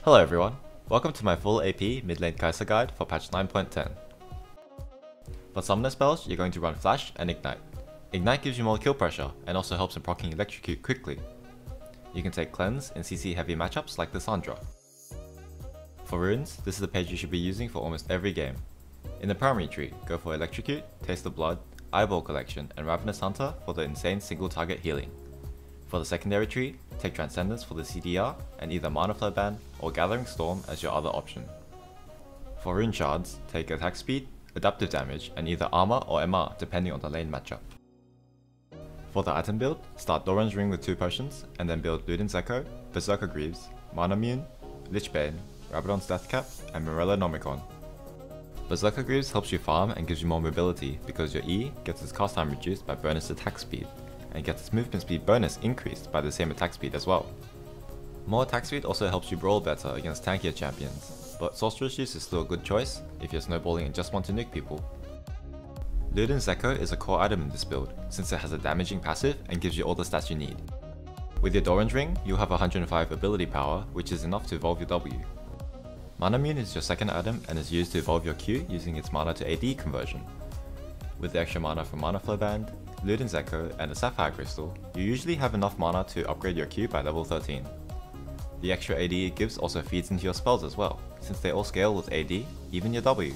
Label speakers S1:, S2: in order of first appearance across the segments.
S1: Hello everyone, welcome to my full AP mid-lane Kai'Sa guide for patch 9.10. For summoner spells, you're going to run Flash and Ignite. Ignite gives you more kill pressure and also helps in proccing Electrocute quickly. You can take Cleanse in CC heavy matchups like the Sandra. For runes, this is the page you should be using for almost every game. In the primary tree, go for Electrocute, Taste of Blood, Eyeball Collection, and Ravenous Hunter for the insane single target healing. For the secondary tree, take Transcendence for the CDR and either Mana Flow Ban or Gathering Storm as your other option. For rune shards, take Attack Speed, Adaptive Damage, and either Armor or MR depending on the lane matchup. For the item build, start Doran's Ring with 2 potions, and then build Luden's Echo, Berserker Greaves, Mana Mune, Lich Bane, Rabadon's Deathcap, and Morello Nomicon. Berserker Greaves helps you farm and gives you more mobility because your E gets its cast time reduced by bonus attack speed, and gets its movement speed bonus increased by the same attack speed as well. More attack speed also helps you brawl better against tankier champions, but Sorcerer's use is still a good choice if you're snowballing and just want to nuke people. Luden's Echo is a core item in this build, since it has a damaging passive and gives you all the stats you need. With your Doran's Ring, you'll have 105 ability power, which is enough to evolve your W. Mana Mune is your second item and is used to evolve your Q using its mana to AD conversion. With the extra mana from Mana Flow Band, Luden's Echo, and a Sapphire Crystal, you usually have enough mana to upgrade your Q by level 13. The extra AD it gives also feeds into your spells as well, since they all scale with AD, even your W.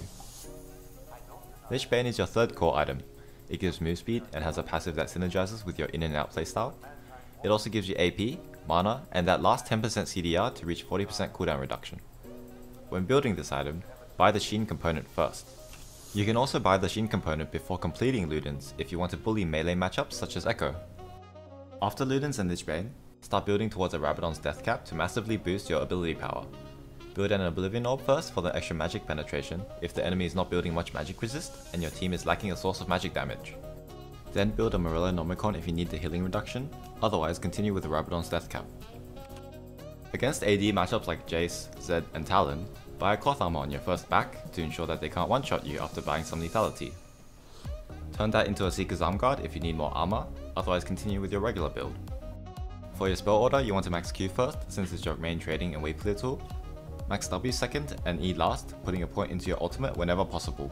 S1: Lich Bane is your third core item. It gives move speed and has a passive that synergizes with your in and out playstyle. It also gives you AP, mana, and that last 10% CDR to reach 40% cooldown reduction. When building this item, buy the Sheen component first. You can also buy the Sheen component before completing Luden's if you want to bully melee matchups such as Echo. After Luden's and Lich Bane, start building towards a Rabadon's Deathcap to massively boost your ability power. Build an Oblivion Orb first for the extra magic penetration if the enemy is not building much magic resist and your team is lacking a source of magic damage. Then build a Morello Nomicon if you need the healing reduction, otherwise continue with the Rabadon's Deathcap. Against AD matchups like Jace, Zed, and Talon, buy a cloth armor on your first back to ensure that they can't one-shot you after buying some lethality. Turn that into a Seeker's Arm Guard if you need more armor, otherwise continue with your regular build. For your spell order, you want to max Q first since it's your main trading and wave clear tool. Max W second and E last, putting a point into your ultimate whenever possible.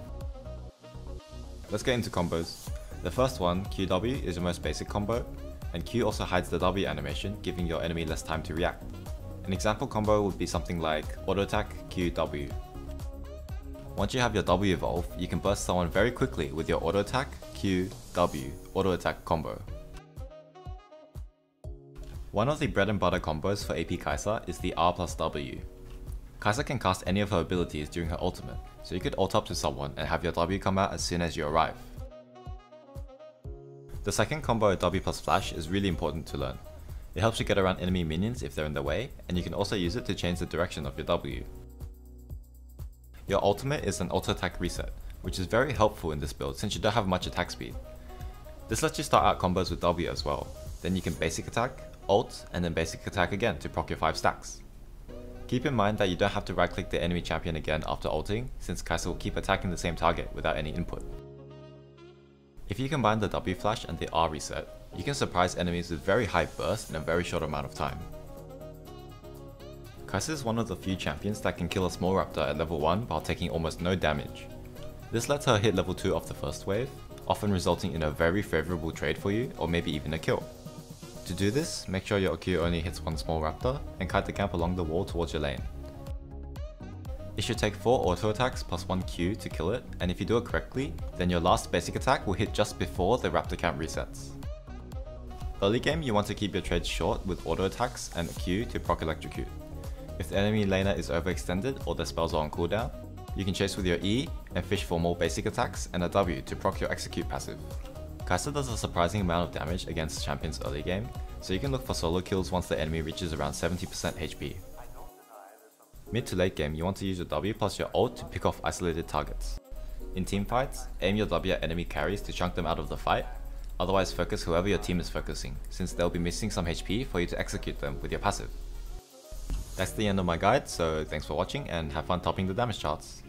S1: Let's get into combos. The first one, QW, is your most basic combo, and Q also hides the W animation, giving your enemy less time to react. An example combo would be something like Auto Attack QW. Once you have your W evolve, you can burst someone very quickly with your Auto Attack QW Auto Attack combo. One of the bread and butter combos for AP Kai'Sa is the R plus W. Kai'Sa can cast any of her abilities during her ultimate, so you could ult up to someone and have your W come out as soon as you arrive. The second combo W plus Flash is really important to learn. It helps you get around enemy minions if they're in the way, and you can also use it to change the direction of your W. Your ultimate is an auto attack reset, which is very helpful in this build since you don't have much attack speed. This lets you start out combos with W as well, then you can basic attack, ult, and then basic attack again to proc your 5 stacks. Keep in mind that you don't have to right click the enemy champion again after ulting, since Kai'Sa will keep attacking the same target without any input. If you combine the W flash and the R reset, you can surprise enemies with very high burst in a very short amount of time. Kai'Sa is one of the few champions that can kill a small raptor at level 1 while taking almost no damage. This lets her hit level 2 off the first wave, often resulting in a very favourable trade for you or maybe even a kill. To do this, make sure your Q only hits one small raptor and kite the camp along the wall towards your lane. It should take 4 auto attacks plus 1 Q to kill it, and if you do it correctly, then your last basic attack will hit just before the raptor camp resets. Early game, you want to keep your trades short with auto attacks and a Q to proc Electrocute. If the enemy laner is overextended or their spells are on cooldown, you can chase with your E and fish for more basic attacks and a W to proc your Execute passive. Kai'Sa does a surprising amount of damage against champions early game, so you can look for solo kills once the enemy reaches around 70% HP. Mid to late game, you want to use your W plus your ult to pick off isolated targets. In team fights, aim your W at enemy carries to chunk them out of the fight, otherwise focus whoever your team is focusing, since they'll be missing some HP for you to execute them with your passive. That's the end of my guide, so thanks for watching and have fun topping the damage charts.